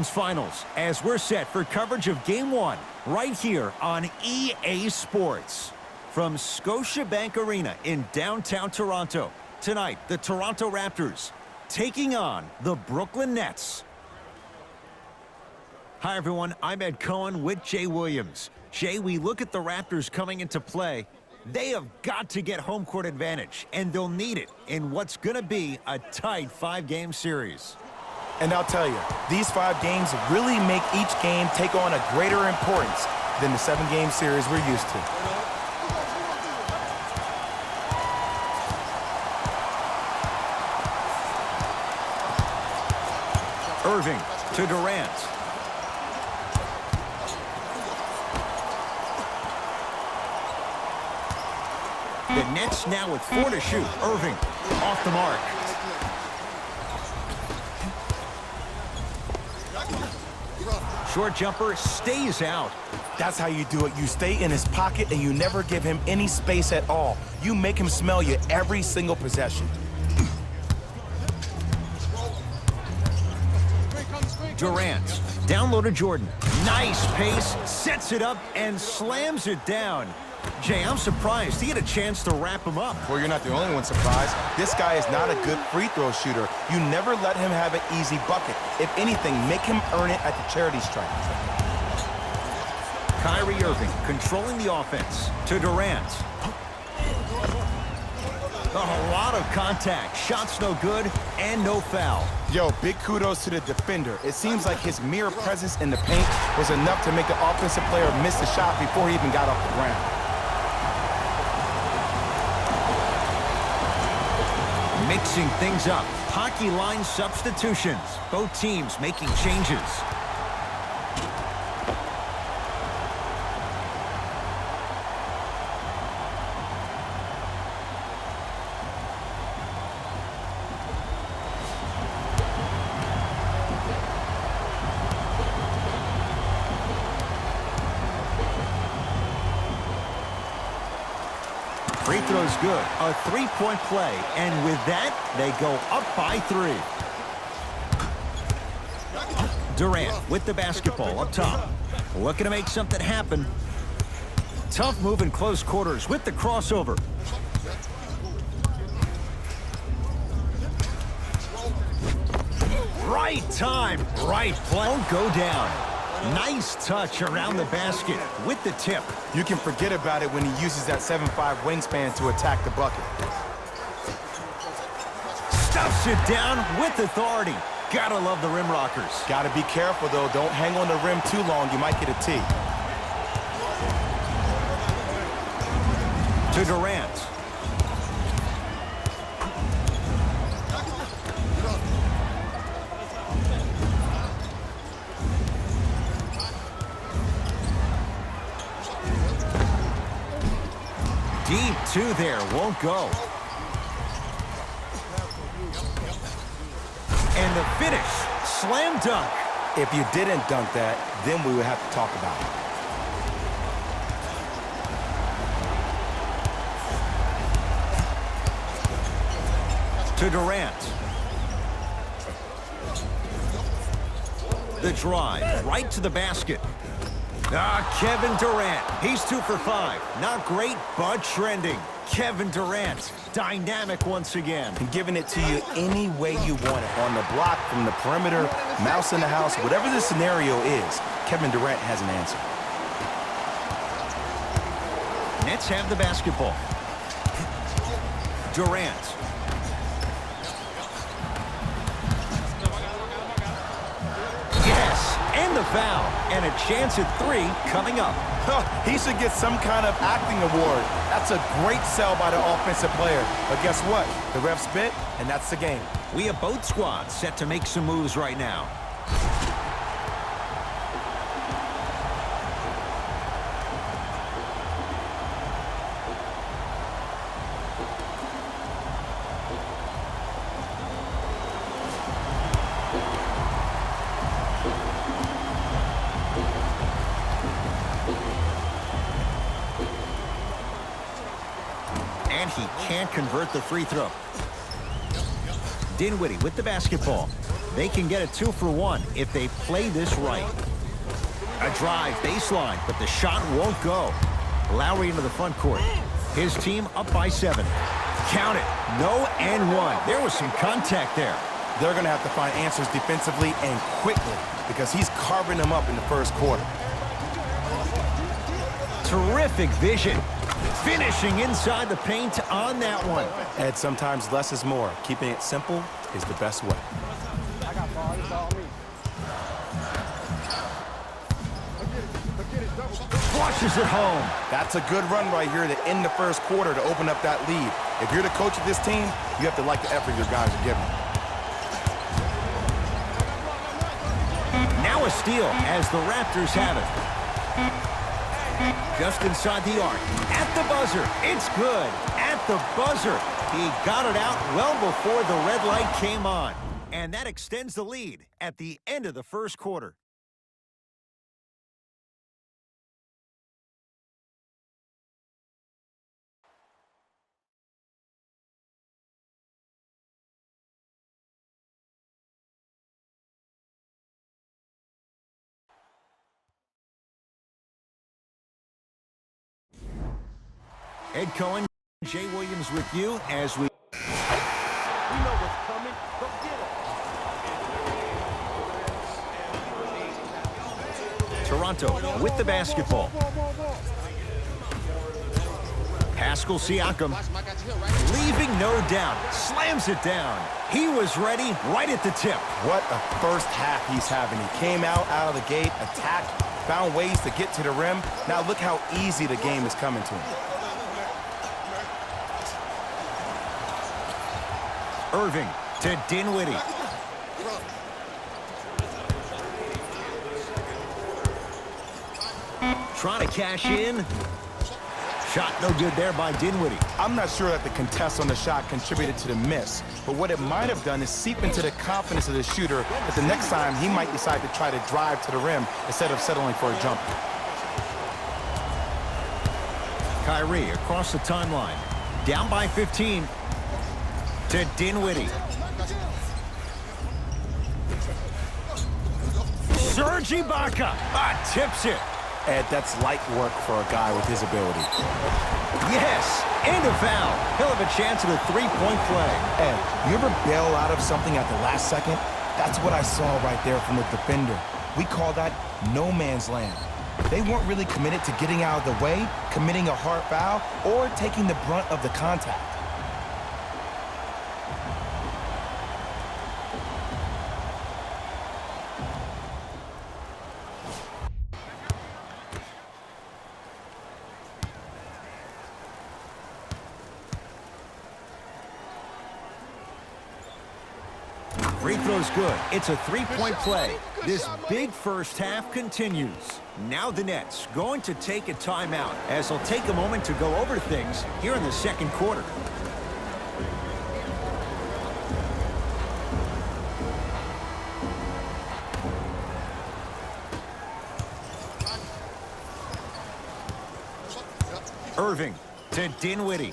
Finals as we're set for coverage of Game 1 right here on EA Sports. From Scotiabank Arena in downtown Toronto, tonight the Toronto Raptors taking on the Brooklyn Nets. Hi everyone, I'm Ed Cohen with Jay Williams. Jay, we look at the Raptors coming into play. They have got to get home court advantage, and they'll need it in what's going to be a tight 5-game series. And I'll tell you, these 5 games really make each game take on a greater importance than the 7-game series we're used to. Irving to Durant. The Nets now with 4 to shoot. Irving off the mark. Short jumper stays out. That's how you do it. You stay in his pocket and you never give him any space at all. You make him smell you every single possession. Durant, down low to Jordan. Nice pace, sets it up and slams it down. Jay, I'm surprised he had a chance to wrap him up. Well, you're not the only one surprised. This guy is not a good free throw shooter. You never let him have an easy bucket. If anything, make him earn it at the charity stripe. Kyrie Irving controlling the offense to Durant. A lot of contact. Shots no good and no foul. Yo, big kudos to the defender. It seems like his mere presence in the paint was enough to make the offensive player miss the shot before he even got off the ground. Mixing things up. Hockey line substitutions. Both teams making changes. Free throw's good. A 3-point play. And with that, they go up by 3. Durant with the basketball up top. Looking to make something happen. Tough move in close quarters with the crossover. Right time, right play. Won't go down. Nice touch around the basket with the tip. You can forget about it when he uses that 7'5" wingspan to attack the bucket. Stuffs it down with authority. Gotta love the rim rockers. Gotta be careful, though. Don't hang on the rim too long. You might get a tee. To Durant. Deep 2 there, won't go. And the finish, slam dunk. If you didn't dunk that, then we would have to talk about it. To Durant. The drive, right to the basket. Kevin Durant, he's 2 for 5. Not great, but trending. Kevin Durant, dynamic once again. And giving it to you any way you want it. On the block, from the perimeter, mouse in the house, whatever the scenario is, Kevin Durant has an answer. Nets have the basketball. Durant. And the foul, and a chance at 3 coming up. He should get some kind of acting award. That's a great sell by the offensive player. But guess what? The ref spit, and that's the game. We have both squads set to make some moves right now. And he can't convert the free throw. Dinwiddie with the basketball. They can get a 2 for 1 if they play this right. A drive baseline, but the shot won't go. Lowry into the front court. His team up by 7. Count it. No and 1. There was some contact there. They're going to have to find answers defensively and quickly because he's carving them up in the first quarter. Terrific vision. Finishing inside the paint on that one. And sometimes less is more. Keeping it simple is the best way. Flushes it home. That's a good run right here to end the first quarter to open up that lead. If you're the coach of this team, you have to like the effort your guys are giving. Now a steal as the Raptors have it. Just inside the arc. At the buzzer. It's good. At the buzzer. He got it out well before the red light came on. And that extends the lead at the end of the first quarter. Ed Cohen, Jay Williams with you as we... We know what's coming. Go get it. Toronto with the basketball. Pascal Siakam, leaving no doubt, slams it down. He was ready right at the tip. What a first half he's having. He came out of the gate, attacked, found ways to get to the rim. Now look how easy the game is coming to him. Irving to Dinwiddie. Trying to cash in. Shot no good there by Dinwiddie. I'm not sure that the contest on the shot contributed to the miss, but what it might have done is seep into the confidence of the shooter that the next time he might decide to try to drive to the rim instead of settling for a jumper. Kyrie across the timeline. Down by 15. To Dinwiddie. Serge Ibaka tips it. Ed, that's light work for a guy with his ability. Yes, and a foul. He'll have a chance at a three-point play. Ed, you ever bail out of something at the last second? That's what I saw right there from the defender. We call that no man's land. They weren't really committed to getting out of the way, committing a hard foul, or taking the brunt of the contact. Free throw's good. It's a three-point play. This big first half continues. Now the Nets going to take a timeout as they'll take a moment to go over things here in the second quarter. Irving to Dinwiddie.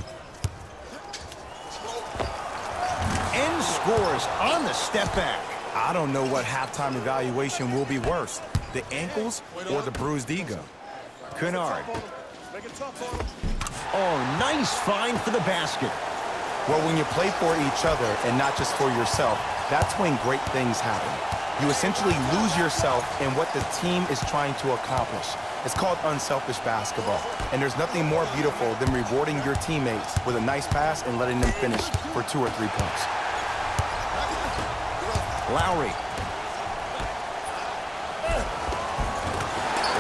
And scores on the step back. I don't know what halftime evaluation will be worse, the ankles or the bruised ego. Kennard. Oh, nice find for the basket. Well, when you play for each other and not just for yourself, that's when great things happen. You essentially lose yourself in what the team is trying to accomplish. It's called unselfish basketball, and there's nothing more beautiful than rewarding your teammates with a nice pass and letting them finish for 2 or 3 points. Lowry.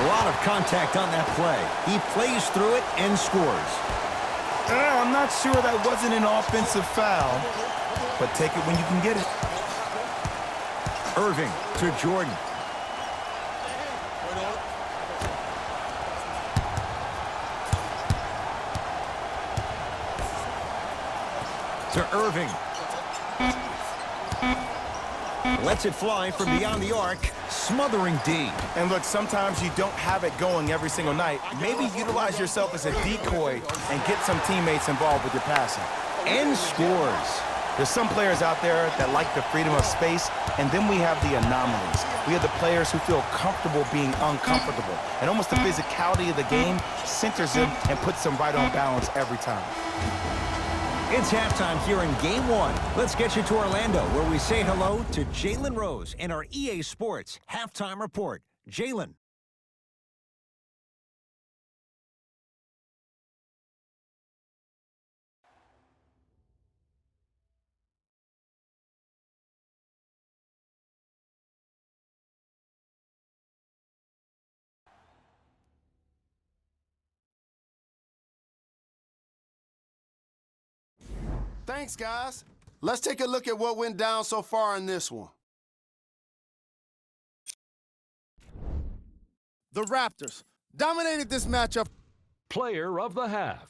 A lot of contact on that play. He plays through it and scores. I'm not sure that wasn't an offensive foul, but take it when you can get it. Irving to Jordan. To Irving. Lets it fly from beyond the arc, smothering D. And look, sometimes you don't have it going every single night. Maybe utilize yourself as a decoy and get some teammates involved with your passing. And scores. There's some players out there that like the freedom of space, and then we have the anomalies. We have the players who feel comfortable being uncomfortable, and almost the physicality of the game centers them and puts them right on balance every time. It's halftime here in Game 1. Let's get you to Orlando, where we say hello to Jalen Rose in our EA Sports Halftime Report. Jalen. Thanks, guys. Let's take a look at what went down so far in this one. The Raptors dominated this matchup. Player of the half.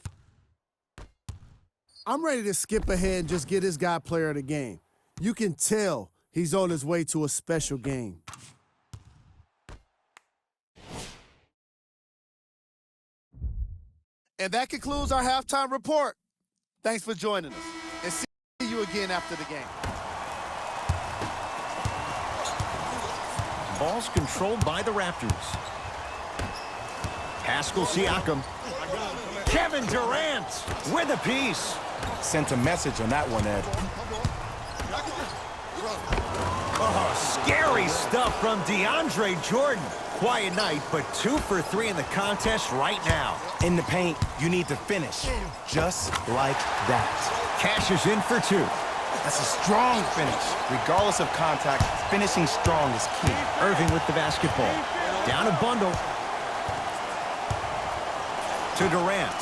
I'm ready to skip ahead and just get this guy player of the game. You can tell he's on his way to a special game. And that concludes our halftime report. Thanks for joining us, and see you again after the game. Ball's controlled by the Raptors. Pascal Siakam. Kevin Durant with a piece. Sent a message on that one, Ed. Oh, scary stuff from DeAndre Jordan. Quiet night, but 2 for 3 in the contest right now. In the paint, you need to finish, just like that. Cashes in for 2. That's a strong finish. Regardless of contact, finishing strong is key. Irving with the basketball. Down a bundle. To Durant.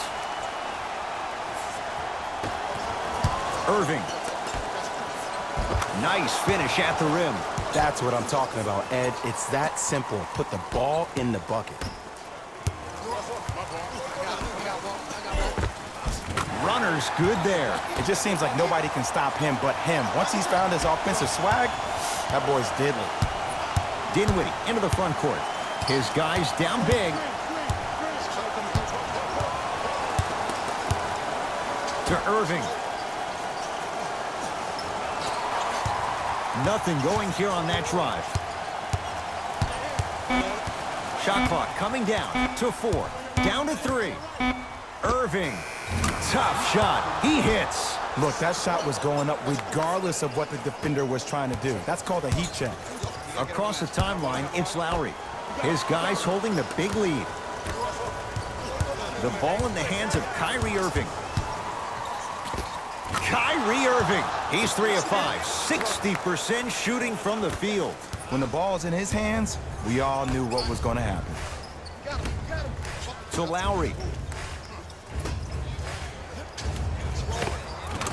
Irving. Nice finish at the rim. That's what I'm talking about, Ed. It's that simple. Put the ball in the bucket. Runner's good there. It just seems like nobody can stop him but him. Once he's found his offensive swag, that boy's deadly. Dinwiddie into the front court. His guys down big. To Irving. Nothing going here on that drive. Shot clock coming down to 4. Down to 3. Irving. Tough shot. He hits. Look, that shot was going up regardless of what the defender was trying to do. That's called a heat check. Across the timeline, it's Lowry. His guys holding the big lead. The ball in the hands of Kyrie Irving. Kyrie Irving. He's 3 of 5. 60% shooting from the field. When the ball's in his hands, we all knew what was going to happen. To Lowry.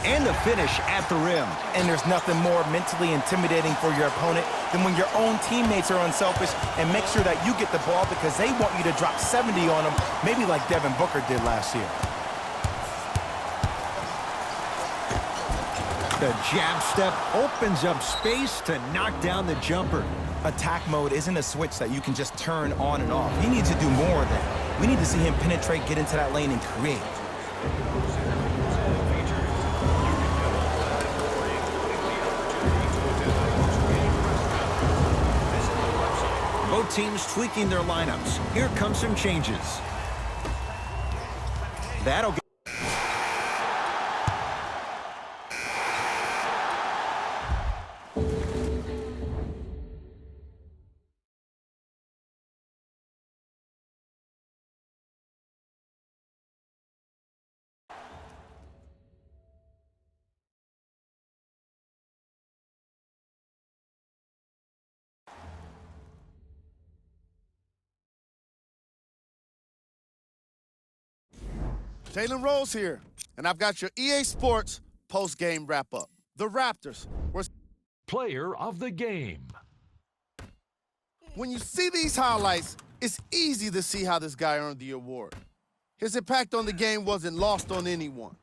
And the finish at the rim. And there's nothing more mentally intimidating for your opponent than when your own teammates are unselfish and make sure that you get the ball because they want you to drop 70 on them, maybe like Devin Booker did last year. The jab step opens up space to knock down the jumper. Attack mode isn't a switch that you can just turn on and off. He needs to do more of that. We need to see him penetrate, get into that lane, and create. Both teams tweaking their lineups. Here come some changes. That'll get... Jalen Rose here, and I've got your EA Sports post-game wrap-up. The Raptors were... Player of the game. When you see these highlights, it's easy to see how this guy earned the award. His impact on the game wasn't lost on anyone.